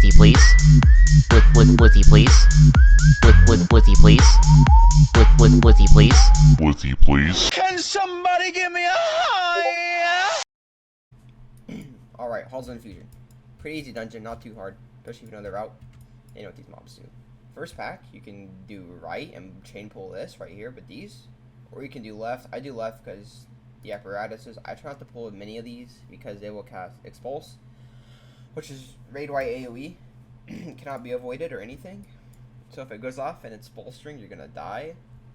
Withy please. Withy please. Withy please. Withy please. Withy please. Can somebody give me a high? Alright, Halls of Infusion. Pretty easy dungeon, not too hard, especially if you know the route. You know what these mobs do. First pack, you can do right and chain pull this right here with these. Or you can do left. I do left because the apparatuses. I try not to pull many of these because they will cast Expulse, which is raid right AoE. Cannot be avoided or anything. So if it goes off and it's bolstering, you're gonna die.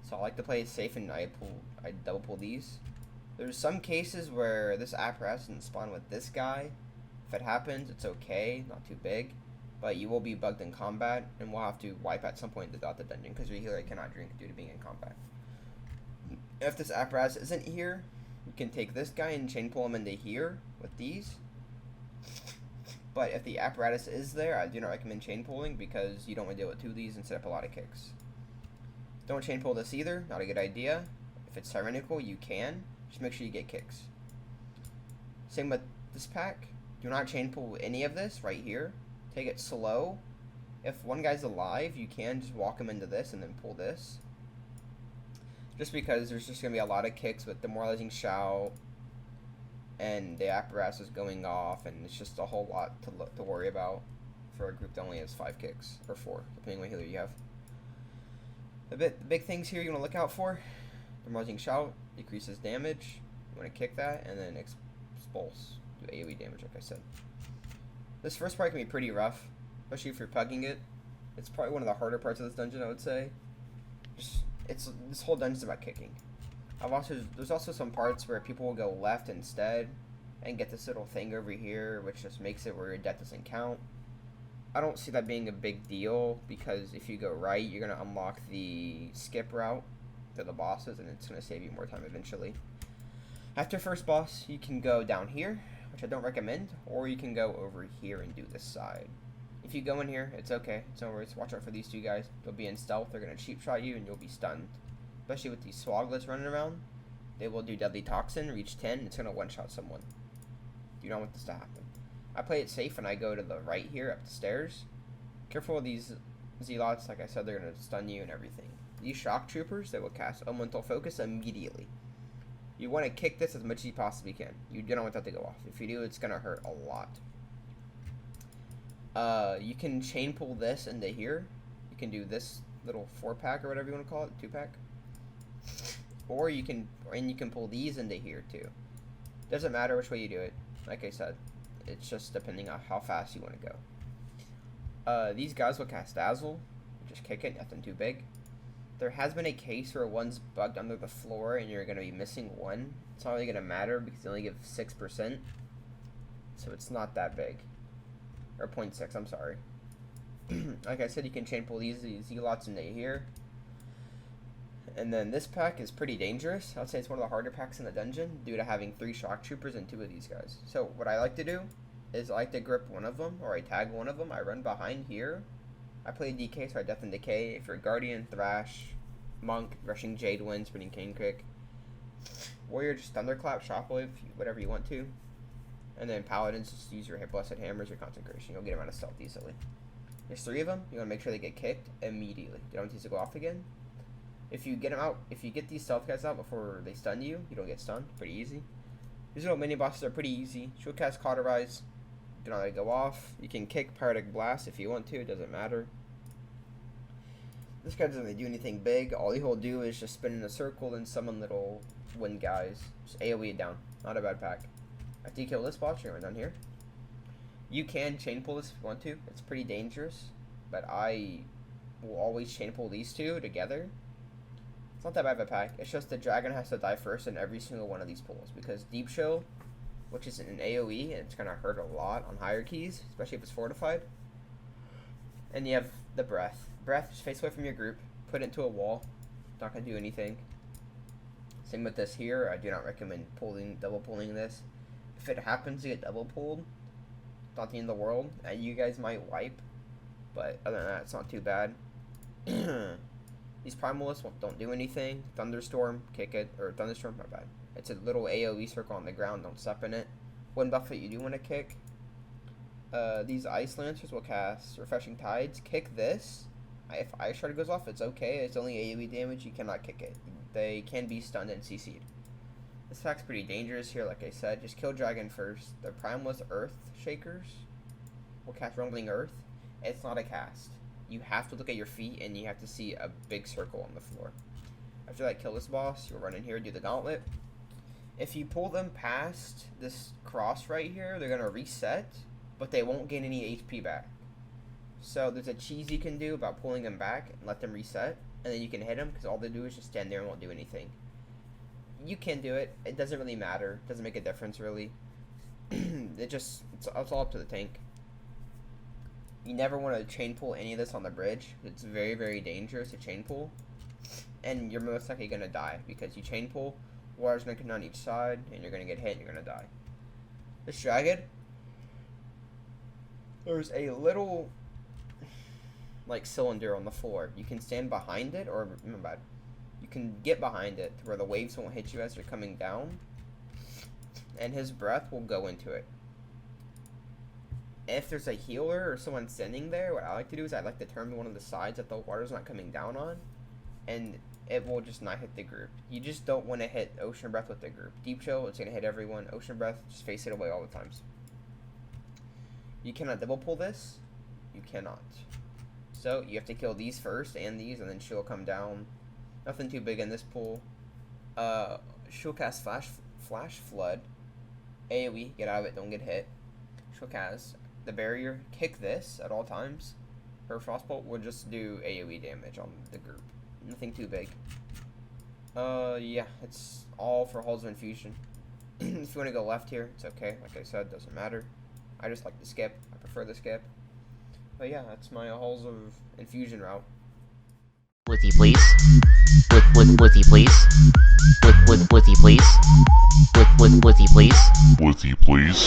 So I like to play it safe and I double pull these. There's some cases where this apparatus doesn't spawn with this guy. If it happens, it's okay, not too big. But you will be bugged in combat, and we'll have to wipe at some point without the dungeon because your healer cannot drink due to being in combat. If this apparatus isn't here, you can take this guy and chain pull him into here with these. But if the apparatus is there, I do not recommend chain pulling because you don't want to deal with two of these and set up a lot of kicks. Don't chain pull this either, not a good idea. If it's tyrannical, you can. Just make sure you get kicks. Same with this pack. Do not chain pull any of this right here. Take it slow. If one guy's alive, you can just walk him into this and then pull this. Just because there's just going to be a lot of kicks with demoralizing shout and the apparatus is going off, and it's just a whole lot to worry about for a group that only has 5 kicks, or 4, depending on what healer you have. The big things here you want to look out for: demoralizing shout decreases damage. You want to kick that, and then expulse, do AoE damage, like I said. This first part can be pretty rough, especially if you're pugging it. It's probably one of the harder parts of this dungeon, I would say. This whole dungeon's about kicking. There's also some parts where people will go left instead and get this little thing over here, which just makes it where your death doesn't count. I don't see that being a big deal because if you go right, you're gonna unlock the skip route to the bosses, and it's gonna save you more time eventually. After first boss, you can go down here, which I don't recommend, or you can go over here and do this side. If you go in here, it's okay. It's no worries. Watch out for these two guys. They'll be in stealth. They're going to cheap shot you, and you'll be stunned. Especially with these swoglets running around. They will do Deadly Toxin, reach 10. It's going to one-shot someone. Do not want this to happen. I play it safe, and I go to the right here, up the stairs. Careful with these zealots. Like I said, they're going to stun you and everything. These shock troopers, they will cast Elemental Focus immediately. You want to kick this as much as you possibly can. You do not want that to go off. If you do, it's going to hurt a lot. You can chain pull this into here. You can do this little 4-pack or whatever you want to call it, 2-pack. Or you can pull these into here too. Doesn't matter which way you do it. Like I said, it's just depending on how fast you want to go. These guys will cast Dazzle. Just kick it, nothing too big. There has been a case where one's bugged under the floor and you're going to be missing one. It's not really going to matter because they only give 6%. So it's not that big. Or 0.6, I'm sorry. Like I said, you can chain pull these zealots into here. And then this pack is pretty dangerous. I'd say it's one of the harder packs in the dungeon due to having 3 shock troopers and 2 of these guys. So what I like to do is I like to grip one of them, or I tag one of them. I run behind here. I play DK, so I Death and Decay. If you're Guardian, Thrash, Monk, Rushing Jade Wind, Spinning Cane Kick, Warrior, just Thunderclap, Shockwave, whatever you want to. And then Paladins, just use your Blessed Hammers or Consecration. You'll get them out of stealth easily. There's 3 of them. You want to make sure they get kicked immediately. You don't want these to go off again. If you get them out, if you get these stealth guys out before they stun you, you don't get stunned. Pretty easy. These little mini bosses are pretty easy. She'll cast Cauterize. Do not let it go off. You can kick Paratic Blast if you want to. It doesn't matter. This guy doesn't really do anything big. All he will do is just spin in a circle and summon little wind guys. Just AoE it down. Not a bad pack. After you kill this boss, you're going down here. You can chain pull this if you want to. It's pretty dangerous, but I will always chain pull these 2 together. It's not that bad of a pack. It's just the dragon has to die first in every single one of these pulls because Deep Chill, which is an AoE, and it's going to hurt a lot on higher keys, especially if it's fortified. And you have the Breath. Breath, just face away from your group. Put it into a wall. Not going to do anything. Same with this here. I do not recommend double pulling this. If it happens to get double pulled, it's not the end of the world. You guys might wipe, but other than that, it's not too bad. These Primalists don't do anything. Thunderstorm, kick it. Or Thunderstorm, my bad. It's a little AoE circle on the ground. Don't step in it. One buff that you do want to kick These Ice Lancers will cast Refreshing Tides. Kick this. If Ice Shard goes off, it's okay. It's only AoE damage. You cannot kick it. They can be stunned and CC'd. This attack's pretty dangerous here, like I said. Just kill Dragon first. The Primalist Earth Shakers will cast Rumbling Earth. It's not a cast. You have to look at your feet, and you have to see a big circle on the floor. After that, kill this boss. You'll run in here, do the gauntlet. If you pull them past this cross right here, they're going to reset, but they won't gain any HP back. So there's a cheese you can do about pulling them back and let them reset, and then you can hit them, because all they do is just stand there and won't do anything. You can do it. It doesn't really matter. It doesn't make a difference, really. It's all up to the tank. You never want to chain pull any of this on the bridge. It's very, very dangerous to chain pull. And you're most likely going to die, because you chain pull, water's going to come down each side, and you're going to get hit and you're going to die. This dragon, there's a little like cylinder on the floor. You can stand behind it, or remember, you can get behind it to where the waves won't hit you as you're coming down, and his breath will go into it. If there's a healer or someone standing there, what I like to do is I like to turn to one of the sides that the water's not coming down on, and it will just not hit the group. You just don't want to hit Ocean Breath with the group. Deep Chill, it's going to hit everyone. Ocean Breath, just face it away all the times. You cannot double pull this. You cannot. So you have to kill these first and these, and then she'll come down. Nothing too big in this pull. She'll cast Flash Flood. AoE, get out of it, don't get hit. She'll cast the barrier, kick this at all times. Her Frostbolt will just do AoE damage on the group. Nothing too big. Yeah, it's all for Halls of Infusion. If you want to go left here, it's okay. Like I said, doesn't matter. I just like the skip. I prefer the skip. But yeah, that's my Halls of Infusion route. Withy, please. Withy, please. Withy, please. Withy, please. Withy, please.